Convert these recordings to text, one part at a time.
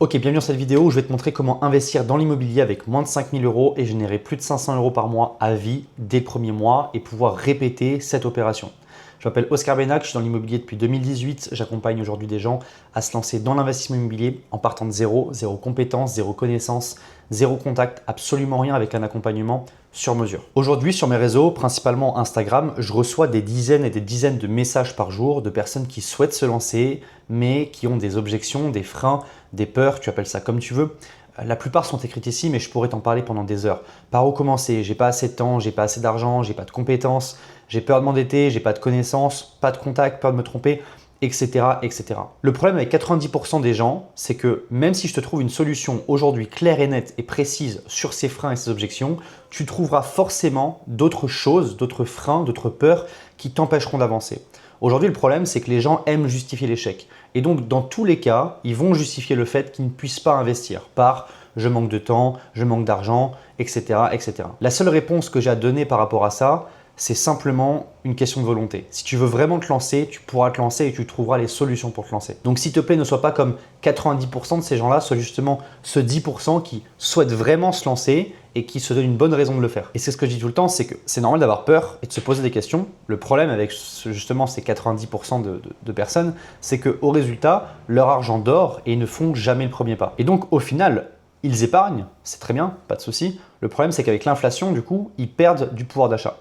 Ok, bienvenue dans cette vidéo où je vais te montrer comment investir dans l'immobilier avec moins de 5 000 € et générer plus de 500 € par mois à vie dès le premier mois et pouvoir répéter cette opération. Je m'appelle Oscar Benac, je suis dans l'immobilier depuis 2018. J'accompagne aujourd'hui des gens à se lancer dans l'investissement immobilier en partant de zéro, zéro compétence, zéro connaissance, zéro contact, absolument rien avec un accompagnement sur mesure. Aujourd'hui, sur mes réseaux, principalement Instagram, je reçois des dizaines et des dizaines de messages par jour de personnes qui souhaitent se lancer, mais qui ont des objections, des freins, des peurs, tu appelles ça comme tu veux. La plupart sont écrites ici, mais je pourrais t'en parler pendant des heures. Par où commencer? J'ai pas assez de temps, j'ai pas assez d'argent, j'ai pas de compétences, j'ai peur de m'endetter, j'ai pas de connaissances, pas de contact, peur de me tromper, etc., etc. Le problème avec 90% des gens, c'est que même si je te trouve une solution aujourd'hui claire et nette et précise sur ces freins et ces objections, tu trouveras forcément d'autres choses, d'autres freins, d'autres peurs qui t'empêcheront d'avancer. Aujourd'hui, le problème, c'est que les gens aiment justifier l'échec. Et donc, dans tous les cas, ils vont justifier le fait qu'ils ne puissent pas investir par « je manque de temps, je manque d'argent, etc., etc. » La seule réponse que j'ai à donner par rapport à ça, c'est simplement une question de volonté. Si tu veux vraiment te lancer, tu pourras te lancer et tu trouveras les solutions pour te lancer. Donc s'il te plaît, ne sois pas comme 90% de ces gens-là, sois justement ce 10% qui souhaitent vraiment se lancer et qui se donnent une bonne raison de le faire. Et c'est ce que je dis tout le temps, c'est que c'est normal d'avoir peur et de se poser des questions. Le problème avec justement ces 90% de personnes, c'est qu'au résultat, leur argent dort et ils ne font jamais le premier pas. Et donc au final, ils épargnent, c'est très bien, pas de souci. Le problème, c'est qu'avec l'inflation, du coup, ils perdent du pouvoir d'achat.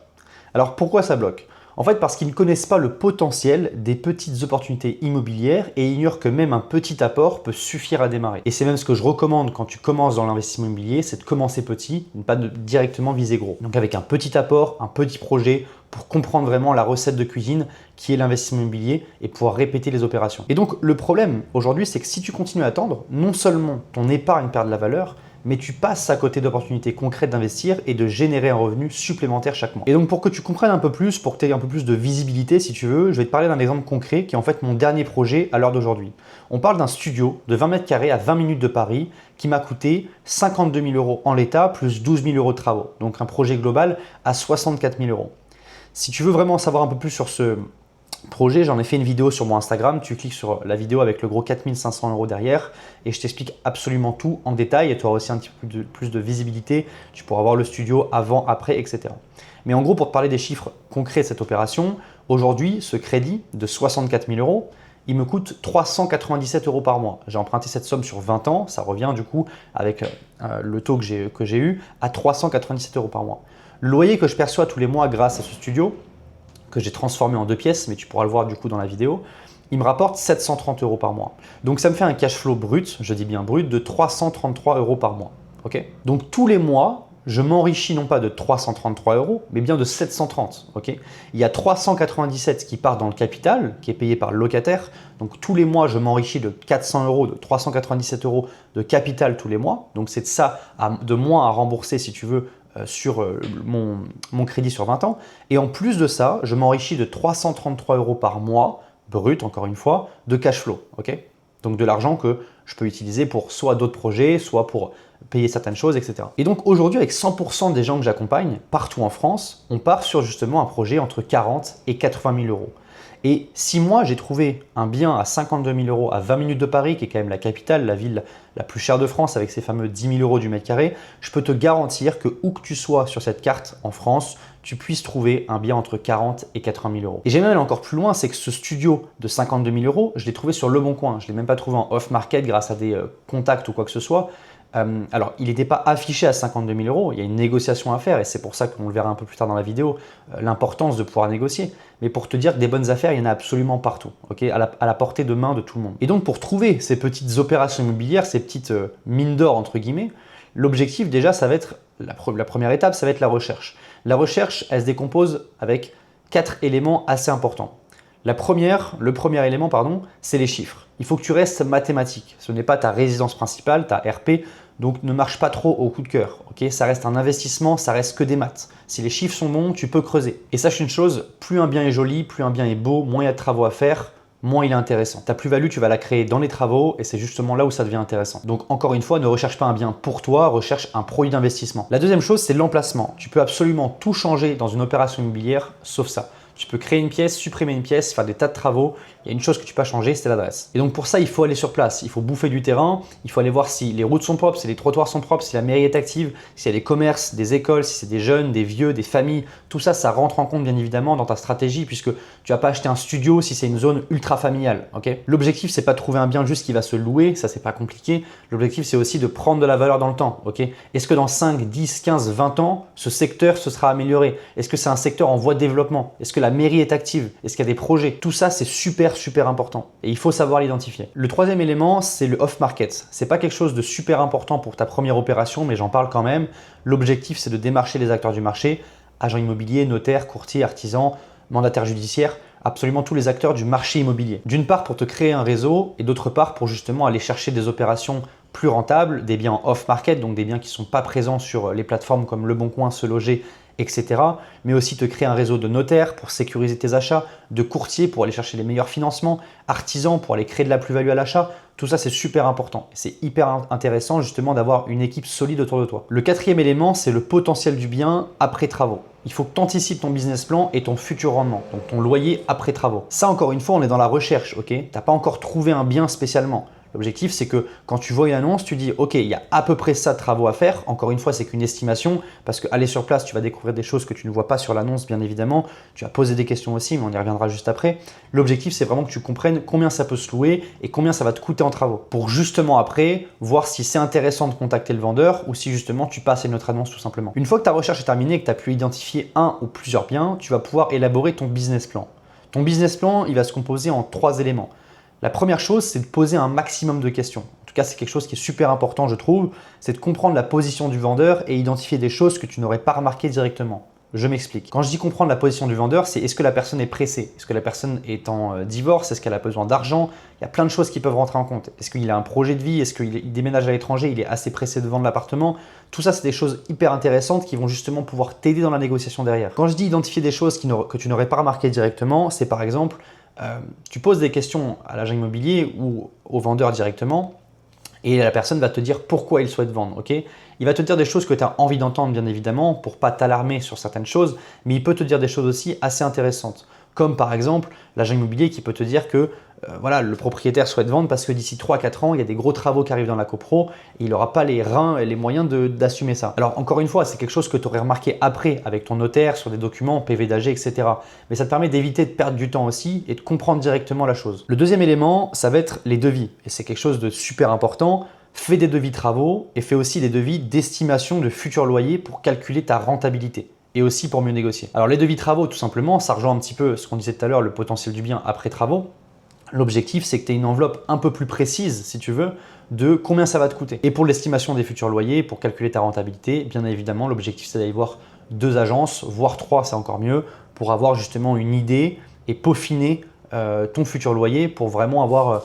Alors pourquoi ça bloque? En fait, parce qu'ils ne connaissent pas le potentiel des petites opportunités immobilières et ignorent que même un petit apport peut suffire à démarrer. Et c'est même ce que je recommande quand tu commences dans l'investissement immobilier, c'est de commencer petit, ne pas directement viser gros. Donc avec un petit apport, un petit projet pour comprendre vraiment la recette de cuisine qui est l'investissement immobilier et pouvoir répéter les opérations. Et donc le problème aujourd'hui, c'est que si tu continues à attendre, non seulement ton épargne perd de la valeur, mais tu passes à côté d'opportunités concrètes d'investir et de générer un revenu supplémentaire chaque mois. Et donc pour que tu comprennes un peu plus, pour que tu aies un peu plus de visibilité si tu veux, je vais te parler d'un exemple concret qui est en fait mon dernier projet à l'heure d'aujourd'hui. On parle d'un studio de 20 mètres carrés à 20 minutes de Paris qui m'a coûté 52 000 € en l'état plus 12 000 € de travaux. Donc un projet global à 64 000 €. Si tu veux vraiment en savoir un peu plus sur ce projet, j'en ai fait une vidéo sur mon Instagram, tu cliques sur la vidéo avec le gros 4 500 € derrière et je t'explique absolument tout en détail et tu auras aussi un petit peu plus de visibilité, tu pourras voir le studio avant, après, etc. Mais en gros, pour te parler des chiffres concrets de cette opération, aujourd'hui, ce crédit de 64 000 €, il me coûte 397 € par mois. J'ai emprunté cette somme sur 20 ans, ça revient du coup avec le taux que j'ai eu à 397 € par mois. Le loyer que je perçois tous les mois grâce à ce studio, que j'ai transformé en 2 pièces, mais tu pourras le voir du coup dans la vidéo, il me rapporte 730 € par mois. Donc ça me fait un cash flow brut, je dis bien brut, de 333 € par mois. Okay, donc tous les mois, je m'enrichis non pas de 333 €, mais bien de 730. Okay, il y a 397 qui part dans le capital, qui est payé par le locataire. Donc tous les mois, je m'enrichis de 400 €, de 397 € de capital tous les mois. Donc c'est de ça de moins à rembourser si tu veux sur mon crédit sur 20 ans. Et en plus de ça, je m'enrichis de 333 € par mois, brut encore une fois, de cash flow. Okay, donc de l'argent que je peux utiliser pour soit d'autres projets, soit pour payer certaines choses, etc. Et donc aujourd'hui, avec 100% des gens que j'accompagne, partout en France, on part sur justement un projet entre 40 et 80 000 €. Et si moi j'ai trouvé un bien à 52 000 € à 20 minutes de Paris, qui est quand même la capitale, la ville la plus chère de France avec ses fameux 10 000 € du mètre carré, je peux te garantir que où que tu sois sur cette carte en France, tu puisses trouver un bien entre 40 et 80 000 €. Et j'ai même allé encore plus loin, c'est que ce studio de 52 000 €, je l'ai trouvé sur Le Bon Coin. Je ne l'ai même pas trouvé en off-market grâce à des contacts ou quoi que ce soit. Alors, il n'était pas affiché à 52 000 €, il y a une négociation à faire et c'est pour ça qu'on le verra un peu plus tard dans la vidéo, l'importance de pouvoir négocier. Mais pour te dire que des bonnes affaires, il y en a absolument partout, okay, à la portée de main de tout le monde. Et donc, pour trouver ces petites opérations immobilières, ces petites mines d'or, entre guillemets, l'objectif déjà, ça va être, la première étape, ça va être la recherche. La recherche, elle se décompose avec 4 éléments assez importants. Le premier élément, c'est les chiffres. Il faut que tu restes mathématique. Ce n'est pas ta résidence principale, ta RP, donc ne marche pas trop au coup de cœur. Okay, ça reste un investissement, ça reste que des maths. Si les chiffres sont bons, tu peux creuser. Et sache une chose, plus un bien est joli, plus un bien est beau, moins il y a de travaux à faire, moins il est intéressant. Ta plus-value, tu vas la créer dans les travaux et c'est justement là où ça devient intéressant. Donc encore une fois, ne recherche pas un bien pour toi, recherche un produit d'investissement. La deuxième chose, c'est l'emplacement. Tu peux absolument tout changer dans une opération immobilière, sauf ça. Tu peux créer une pièce, supprimer une pièce, faire des tas de travaux. Il y a une chose que tu peux pas changer, c'est l'adresse. Et donc pour ça, il faut aller sur place, il faut bouffer du terrain, il faut aller voir si les routes sont propres, si les trottoirs sont propres, si la mairie est active, s'il y a des commerces, des écoles, si c'est des jeunes, des vieux, des familles. Tout ça, ça rentre en compte bien évidemment dans ta stratégie puisque tu vas pas acheter un studio si c'est une zone ultra familiale. Okay. L'objectif, c'est pas de trouver un bien juste qui va se louer, ça c'est pas compliqué. L'objectif, c'est aussi de prendre de la valeur dans le temps. Okay. Est-ce que dans 5, 10, 15, 20 ans, ce secteur se sera amélioré? Est-ce que c'est un secteur en voie de développement? Est-ce que la mairie est active? Est-ce qu'il y a des projets? Tout ça, c'est super important et il faut savoir l'identifier. Le troisième élément, c'est le off-market. C'est pas quelque chose de super important pour ta première opération, mais j'en parle quand même. L'objectif, c'est de démarcher les acteurs du marché, agents immobiliers, notaires, courtiers, artisans, mandataires judiciaires, absolument tous les acteurs du marché immobilier. D'une part, pour te créer un réseau et d'autre part, pour justement aller chercher des opérations plus rentables, des biens off-market, donc des biens qui ne sont pas présents sur les plateformes comme Le Bon Coin, Se Loger, etc. Mais aussi te créer un réseau de notaires pour sécuriser tes achats, de courtiers pour aller chercher les meilleurs financements, artisans pour aller créer de la plus-value à l'achat. Tout ça, c'est super important. C'est hyper intéressant justement d'avoir une équipe solide autour de toi. Le quatrième élément, c'est le potentiel du bien après travaux. Il faut que tu anticipes ton business plan et ton futur rendement, donc ton loyer après travaux. Ça, encore une fois, on est dans la recherche, ok? Tu n'as pas encore trouvé un bien spécialement. L'objectif, c'est que quand tu vois une annonce, tu dis « Ok, il y a à peu près ça de travaux à faire ». Encore une fois, c'est qu'une estimation parce qu'aller sur place, tu vas découvrir des choses que tu ne vois pas sur l'annonce, bien évidemment. Tu vas poser des questions aussi, mais on y reviendra juste après. L'objectif, c'est vraiment que tu comprennes combien ça peut se louer et combien ça va te coûter en travaux pour justement après voir si c'est intéressant de contacter le vendeur ou si justement tu passes à une autre annonce tout simplement. Une fois que ta recherche est terminée et que tu as pu identifier un ou plusieurs biens, tu vas pouvoir élaborer ton business plan. Ton business plan, il va se composer en 3 éléments. La première chose, c'est de poser un maximum de questions. En tout cas, c'est quelque chose qui est super important, je trouve. C'est de comprendre la position du vendeur et identifier des choses que tu n'aurais pas remarquées directement. Je m'explique. Quand je dis comprendre la position du vendeur, c'est est-ce que la personne est pressée? Est-ce que la personne est en divorce? Est-ce qu'elle a besoin d'argent? Il y a plein de choses qui peuvent rentrer en compte. Est-ce qu'il a un projet de vie? Est-ce qu'il déménage à l'étranger? Il est assez pressé de vendre l'appartement? Tout ça, c'est des choses hyper intéressantes qui vont justement pouvoir t'aider dans la négociation derrière. Quand je dis identifier des choses que tu n'aurais pas remarquées directement, c'est par exemple tu poses des questions à l'agent immobilier ou au vendeur directement et la personne va te dire pourquoi il souhaite vendre. Okay, il va te dire des choses que tu as envie d'entendre bien évidemment pour ne pas t'alarmer sur certaines choses, mais il peut te dire des choses aussi assez intéressantes. Comme par exemple l'agent immobilier qui peut te dire que voilà, le propriétaire souhaite vendre parce que d'ici 3-4 ans, il y a des gros travaux qui arrivent dans la copro et il n'aura pas les reins et les moyens d'assumer ça. Alors encore une fois, c'est quelque chose que tu aurais remarqué après avec ton notaire sur des documents, PV d'AG, etc. Mais ça te permet d'éviter de perdre du temps aussi et de comprendre directement la chose. Le deuxième élément, ça va être les devis et c'est quelque chose de super important. Fais des devis travaux et fais aussi des devis d'estimation de futurs loyers pour calculer ta rentabilité et aussi pour mieux négocier. Alors les devis travaux, tout simplement, ça rejoint un petit peu ce qu'on disait tout à l'heure, le potentiel du bien après travaux. L'objectif, c'est que tu aies une enveloppe un peu plus précise, si tu veux, de combien ça va te coûter. Et pour l'estimation des futurs loyers, pour calculer ta rentabilité, bien évidemment, l'objectif, c'est d'aller voir 2 agences, voire 3, c'est encore mieux, pour avoir justement une idée et peaufiner ton futur loyer pour vraiment avoir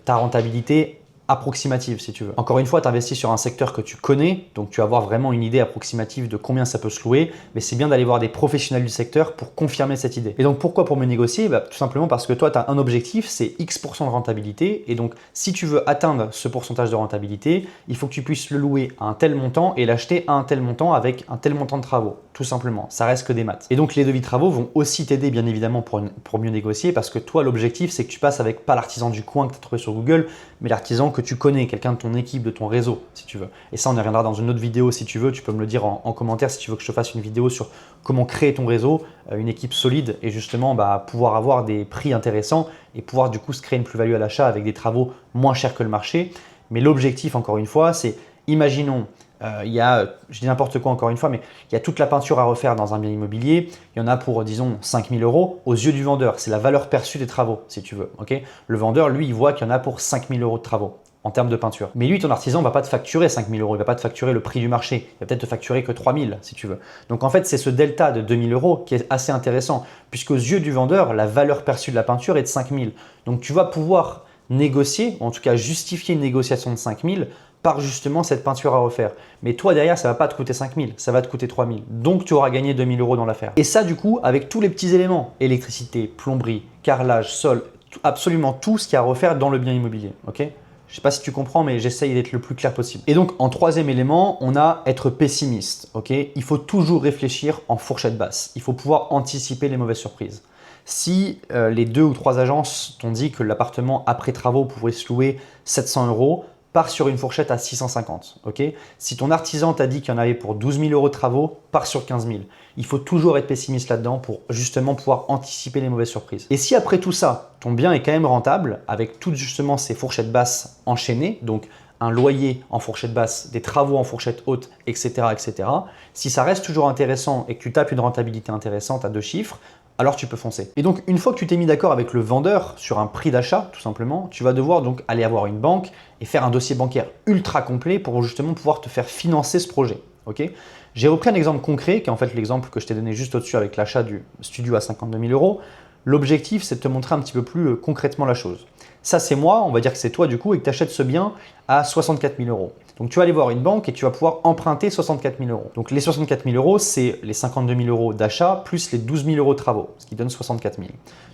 ta rentabilité approximative si tu veux. Encore une fois, tu investis sur un secteur que tu connais, donc tu vas avoir vraiment une idée approximative de combien ça peut se louer, mais c'est bien d'aller voir des professionnels du secteur pour confirmer cette idée. Et donc pourquoi pour me négocier? Tout simplement parce que toi, tu as un objectif, c'est X% de rentabilité, et donc si tu veux atteindre ce pourcentage de rentabilité, il faut que tu puisses le louer à un tel montant et l'acheter à un tel montant avec un tel montant de travaux, tout simplement. Ça reste que des maths. Et donc les devis travaux vont aussi t'aider bien évidemment pour mieux négocier, parce que toi, l'objectif, c'est que tu passes avec pas l'artisan du coin que tu as trouvé sur Google, mais l'artisan que tu connais, quelqu'un de ton équipe, de ton réseau, si tu veux. Et ça, on y reviendra dans une autre vidéo si tu veux. Tu peux me le dire en commentaire si tu veux que je te fasse une vidéo sur comment créer ton réseau, une équipe solide et justement pouvoir avoir des prix intéressants et pouvoir du coup se créer une plus-value à l'achat avec des travaux moins chers que le marché. Mais l'objectif, encore une fois, c'est imaginons, je dis n'importe quoi encore une fois, mais il y a toute la peinture à refaire dans un bien immobilier. Il y en a pour, disons, 5 000 € aux yeux du vendeur. C'est la valeur perçue des travaux, si tu veux. Okay, le vendeur, lui, il voit qu'il y en a pour 5 000 € de travaux en termes de peinture. Mais lui, ton artisan ne va pas te facturer 5 000 €, il ne va pas te facturer le prix du marché. Il va peut-être te facturer que 3 000 si tu veux. Donc en fait, c'est ce delta de 2 000 € qui est assez intéressant, puisqu'aux yeux du vendeur, la valeur perçue de la peinture est de 5 000. Donc tu vas pouvoir négocier, ou en tout cas justifier une négociation de 5 000 par justement cette peinture à refaire. Mais toi derrière, ça ne va pas te coûter 5 000, ça va te coûter 3 000. Donc tu auras gagné 2 000 € dans l'affaire. Et ça du coup, avec tous les petits éléments, électricité, plomberie, carrelage, sol, absolument tout ce qu'il y a à refaire dans le bien immobilier. Okay, Je sais pas si tu comprends, mais j'essaye d'être le plus clair possible. Et donc, en troisième élément, on a être pessimiste. Ok, il faut toujours réfléchir en fourchette basse. Il faut pouvoir anticiper les mauvaises surprises. Si les 2 ou 3 agences t'ont dit que l'appartement après travaux pouvait se louer 700 euros, pars sur une fourchette à 650. Okay, si ton artisan t'a dit qu'il y en avait pour 12 000 euros de travaux, pars sur 15 000. Il faut toujours être pessimiste là-dedans pour justement pouvoir anticiper les mauvaises surprises. Et si après tout ça, ton bien est quand même rentable, avec toutes justement ces fourchettes basses enchaînées, donc un loyer en fourchette basse, des travaux en fourchette haute, etc., etc., si ça reste toujours intéressant et que tu tapes une rentabilité intéressante à 2 chiffres, alors tu peux foncer. Et donc, une fois que tu t'es mis d'accord avec le vendeur sur un prix d'achat, tout simplement, tu vas devoir donc aller avoir une banque et faire un dossier bancaire ultra complet pour justement pouvoir te faire financer ce projet. Okay, j'ai repris un exemple concret, qui est en fait l'exemple que je t'ai donné juste au-dessus avec l'achat du studio à 52 000 euros. L'objectif, c'est de te montrer un petit peu plus concrètement la chose. Ça, c'est moi, on va dire que c'est toi du coup, et que tu achètes ce bien à 64 000 euros. Donc, tu vas aller voir une banque et tu vas pouvoir emprunter 64 000 euros. Donc, les 64 000 euros, c'est les 52 000 euros d'achat plus les 12 000 euros de travaux, ce qui donne 64 000.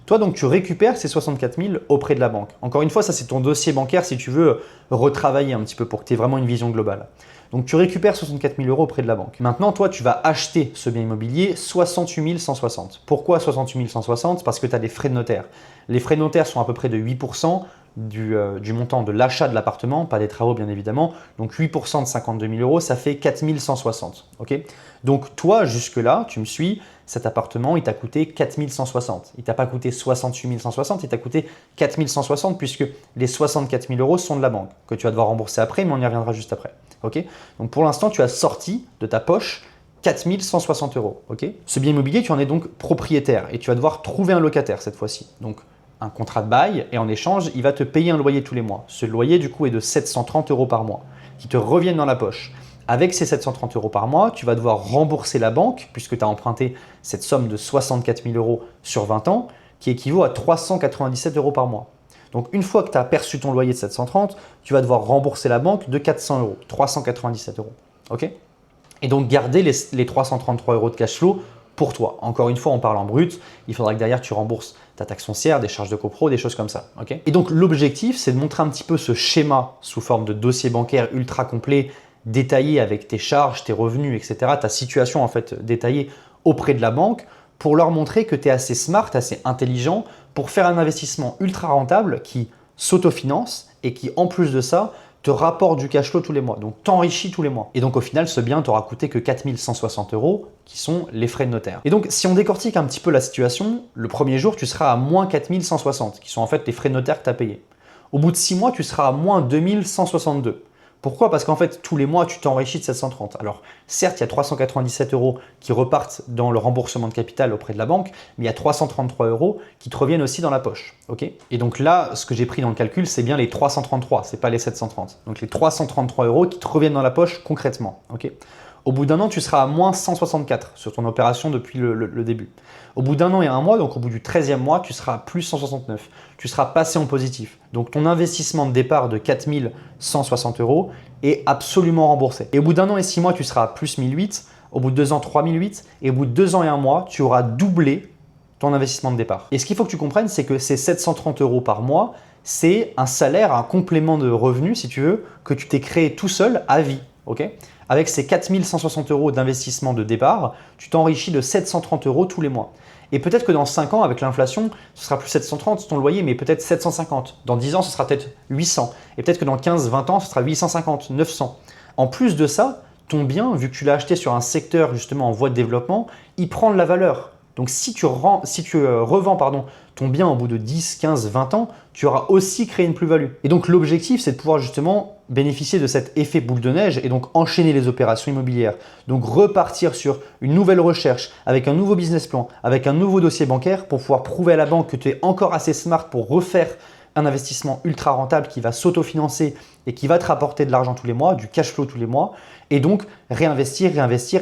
Toi, donc, tu récupères ces 64 000 auprès de la banque. Encore une fois, ça, c'est ton dossier bancaire si tu veux retravailler un petit peu pour que tu aies vraiment une vision globale. Donc, tu récupères 64 000 euros auprès de la banque. Maintenant, toi, tu vas acheter ce bien immobilier 68 160. Pourquoi 68 160 ? Parce que tu as des frais de notaire. Les frais de notaire sont à peu près de 8% du montant de l'achat de l'appartement, pas des travaux bien évidemment. Donc 8% de 52 000 euros, ça fait 4 160. Okay, donc toi, jusque-là, tu me suis, cet appartement, il t'a coûté 4 160. Il ne t'a pas coûté 68 160, il t'a coûté 4 160 puisque les 64 000 euros sont de la banque, que tu vas devoir rembourser après, mais on y reviendra juste après. Okay, donc pour l'instant, tu as sorti de ta poche 4 160 euros. Okay, ce bien immobilier, tu en es donc propriétaire et tu vas devoir trouver un locataire cette fois-ci. Donc un contrat de bail et en échange, il va te payer un loyer tous les mois. Ce loyer, du coup, est de 730 euros par mois qui te reviennent dans la poche. Avec ces 730 euros par mois, tu vas devoir rembourser la banque puisque tu as emprunté cette somme de 64 000 euros sur 20 ans qui équivaut à 397 euros par mois. Donc, une fois que tu as perçu ton loyer de 730, tu vas devoir rembourser la banque de 400 euros, 397 euros. Okay, et donc, garder les 333 euros de cash flow pour toi. Encore une fois, on parle en brut. Il faudra que derrière, tu rembourses ta taxe foncière, des charges de copro, des choses comme ça. Okay, et donc, l'objectif, c'est de montrer un petit peu ce schéma sous forme de dossier bancaire ultra complet, détaillé avec tes charges, tes revenus, etc., ta situation en fait détaillée auprès de la banque pour leur montrer que tu es assez smart, assez intelligent pour faire un investissement ultra rentable qui s'autofinance et qui, en plus de ça, te rapporte du cash flow tous les mois. Donc, t'enrichis tous les mois. Et donc, au final, ce bien t'aura coûté que 4 160 euros qui sont les frais de notaire. Et donc, si on décortique un petit peu la situation, le premier jour, tu seras à moins 4 160 qui sont en fait les frais de notaire que tu as payés. Au bout de 6 mois, tu seras à moins 2 162. Pourquoi ? Parce qu'en fait, tous les mois, tu t'enrichis de 730. Alors, certes, il y a 397 euros qui repartent dans le remboursement de capital auprès de la banque, mais il y a 333 euros qui te reviennent aussi dans la poche. Okay, et donc là, ce que j'ai pris dans le calcul, c'est bien les 333, ce n'est pas les 730. Donc les 333 euros qui te reviennent dans la poche concrètement. Okay, au bout d'un an, tu seras à moins 164 sur ton opération depuis le début. Au bout d'un an et un mois, donc au bout du 13e mois, tu seras à plus 169. Tu seras passé en positif. Donc ton investissement de départ de 4 160 euros est absolument remboursé. Et au bout d'un an et 6 mois, tu seras à plus 1008. Au bout de 2 ans, 3008. Et au bout de 2 ans et un mois, tu auras doublé ton investissement de départ. Et ce qu'il faut que tu comprennes, c'est que ces 730 euros par mois, c'est un salaire, un complément de revenu, si tu veux, que tu t'es créé tout seul à vie. Okay, avec ces 4 160 euros d'investissement de départ, tu t'enrichis de 730 euros tous les mois. Et peut-être que dans 5 ans, avec l'inflation, ce sera plus 730 ton loyer, mais peut-être 750. Dans 10 ans, ce sera peut-être 800. Et peut-être que dans 15-20 ans, ce sera 850, 900. En plus de ça, ton bien, vu que tu l'as acheté sur un secteur justement en voie de développement, il prend de la valeur. Donc si tu revends ton bien au bout de 10, 15, 20 ans, tu auras aussi créé une plus-value. Et donc l'objectif, c'est de pouvoir justement bénéficier de cet effet boule de neige et donc enchaîner les opérations immobilières. Donc repartir sur une nouvelle recherche avec un nouveau business plan, avec un nouveau dossier bancaire pour pouvoir prouver à la banque que tu es encore assez smart pour refaire un investissement ultra rentable qui va s'autofinancer et qui va te rapporter de l'argent tous les mois, du cash flow tous les mois, et donc réinvestir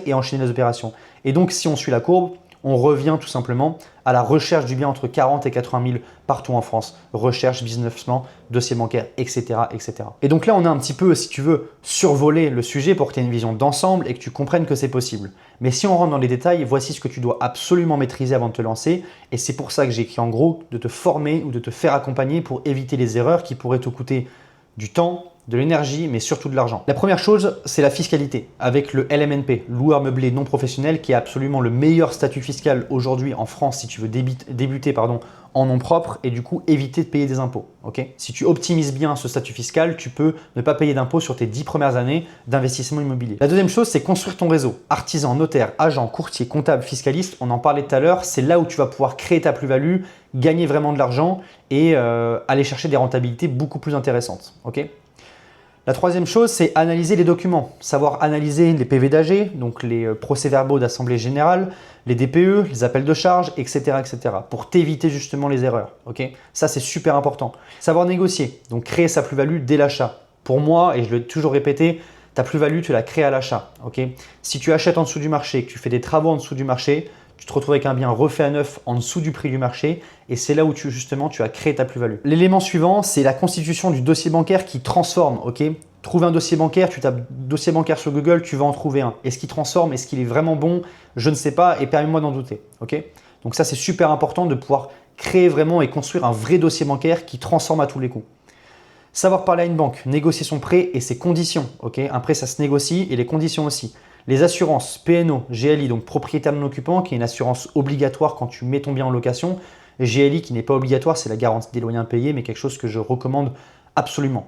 et enchaîner les opérations. Et donc si on suit la courbe, on revient tout simplement à la recherche du bien entre 40 et 80 000 partout en France. Recherche, business plan, dossier bancaire, etc., etc. Et donc là, on a un petit peu, si tu veux, survolé le sujet pour que tu aies une vision d'ensemble et que tu comprennes que c'est possible. Mais si on rentre dans les détails, voici ce que tu dois absolument maîtriser avant de te lancer. Et c'est pour ça que j'ai écrit en gros de te former ou de te faire accompagner pour éviter les erreurs qui pourraient te coûter du temps, de l'énergie, mais surtout de l'argent. La première chose, c'est la fiscalité, avec le LMNP, loueur meublé non professionnel, qui est absolument le meilleur statut fiscal aujourd'hui en France si tu veux débuter en nom propre et du coup éviter de payer des impôts. Okay, si tu optimises bien ce statut fiscal, tu peux ne pas payer d'impôts sur tes 10 premières années d'investissement immobilier. La deuxième chose, c'est construire ton réseau. Artisan, notaire, agent, courtier, comptable, fiscaliste, on en parlait tout à l'heure, c'est là où tu vas pouvoir créer ta plus-value, gagner vraiment de l'argent et aller chercher des rentabilités beaucoup plus intéressantes. Okay, la troisième chose, c'est analyser les documents, savoir analyser les PV d'AG, donc les procès-verbaux d'assemblée générale, les DPE, les appels de charges, etc. etc. pour t'éviter justement les erreurs. Okay, ça, c'est super important. Savoir négocier, donc créer sa plus-value dès l'achat. Pour moi, et je l'ai toujours répété, ta plus-value, tu la crées à l'achat. Okay, si tu achètes en dessous du marché, que tu fais des travaux en dessous du marché, tu te retrouves avec un bien refait à neuf en dessous du prix du marché et c'est là où tu as créé ta plus-value. L'élément suivant, c'est la constitution du dossier bancaire qui transforme. Okay, trouver un dossier bancaire, tu tapes dossier bancaire sur Google, tu vas en trouver un. Est-ce qu'il transforme? Est-ce qu'il est vraiment bon? Je ne sais pas et permets-moi d'en douter. Okay, donc ça, c'est super important de pouvoir créer vraiment et construire un vrai dossier bancaire qui transforme à tous les coups. Savoir parler à une banque, négocier son prêt et ses conditions. Okay, un prêt, ça se négocie et les conditions aussi. Les assurances, PNO, GLI, donc propriétaire non occupant, qui est une assurance obligatoire quand tu mets ton bien en location. GLI qui n'est pas obligatoire, c'est la garantie des loyers impayés, mais quelque chose que je recommande absolument.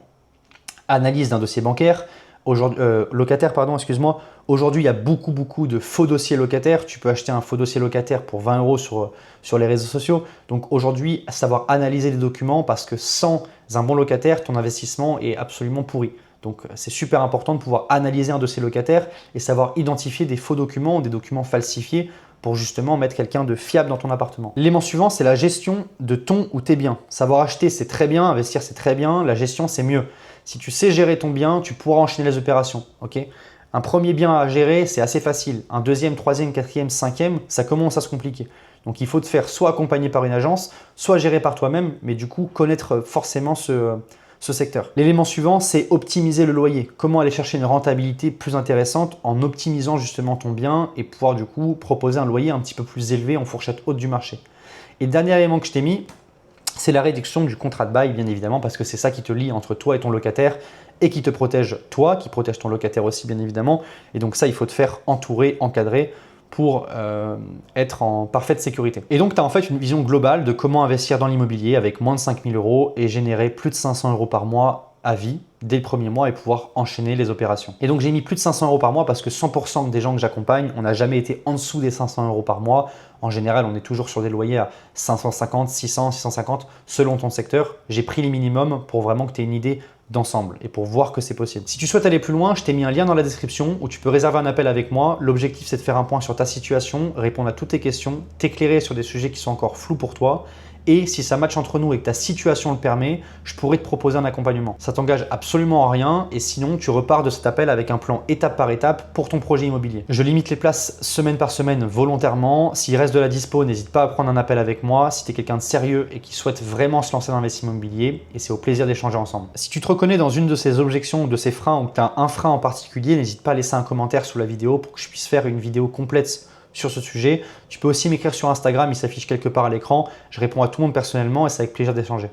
Analyse d'un dossier bancaire, locataire, excuse-moi. Aujourd'hui, il y a beaucoup de faux dossiers locataires. Tu peux acheter un faux dossier locataire pour 20 € sur les réseaux sociaux. Donc aujourd'hui, savoir analyser les documents parce que sans un bon locataire, ton investissement est absolument pourri. Donc, c'est super important de pouvoir analyser un dossier locataire et savoir identifier des faux documents ou des documents falsifiés pour justement mettre quelqu'un de fiable dans ton appartement. L'élément suivant, c'est la gestion de ton ou tes biens. Savoir acheter, c'est très bien. Investir, c'est très bien. La gestion, c'est mieux. Si tu sais gérer ton bien, tu pourras enchaîner les opérations. Okay, un premier bien à gérer, c'est assez facile. Un deuxième, troisième, quatrième, cinquième, ça commence à se compliquer. Donc, il faut te faire soit accompagner par une agence, soit gérer par toi-même, mais du coup, connaître forcément ce secteur. L'élément suivant, c'est optimiser le loyer. Comment aller chercher une rentabilité plus intéressante en optimisant justement ton bien et pouvoir du coup proposer un loyer un petit peu plus élevé en fourchette haute du marché. Et le dernier élément que je t'ai mis, c'est la réduction du contrat de bail, bien évidemment, parce que c'est ça qui te lie entre toi et ton locataire et qui te protège toi, qui protège ton locataire aussi, bien évidemment. Et donc ça, il faut te faire entourer, encadrer pour être en parfaite sécurité. Et donc, tu as en fait une vision globale de comment investir dans l'immobilier avec moins de 5 000 € et générer plus de 500 € par mois à vie dès le premier mois et pouvoir enchaîner les opérations. Et donc, j'ai mis plus de 500 € par mois parce que 100% des gens que j'accompagne, on n'a jamais été en dessous des 500 € par mois. En général, on est toujours sur des loyers à 550, 600, 650 selon ton secteur. J'ai pris les minimums pour vraiment que tu aies une idée d'ensemble et pour voir que c'est possible. Si tu souhaites aller plus loin, je t'ai mis un lien dans la description où tu peux réserver un appel avec moi. L'objectif, c'est de faire un point sur ta situation, répondre à toutes tes questions, t'éclairer sur des sujets qui sont encore flous pour toi. Et si ça matche entre nous et que ta situation le permet, je pourrais te proposer un accompagnement. Ça t'engage absolument à rien et sinon tu repars de cet appel avec un plan étape par étape pour ton projet immobilier. Je limite les places semaine par semaine volontairement. S'il reste de la dispo, n'hésite pas à prendre un appel avec moi si tu es quelqu'un de sérieux et qui souhaite vraiment se lancer dans l'investissement immobilier et c'est au plaisir d'échanger ensemble. Si tu te reconnais dans une de ces objections ou de ces freins ou que tu as un frein en particulier, n'hésite pas à laisser un commentaire sous la vidéo pour que je puisse faire une vidéo complète sur ce sujet. Tu peux aussi m'écrire sur Instagram, il s'affiche quelque part à l'écran. Je réponds à tout le monde personnellement et c'est avec plaisir d'échanger.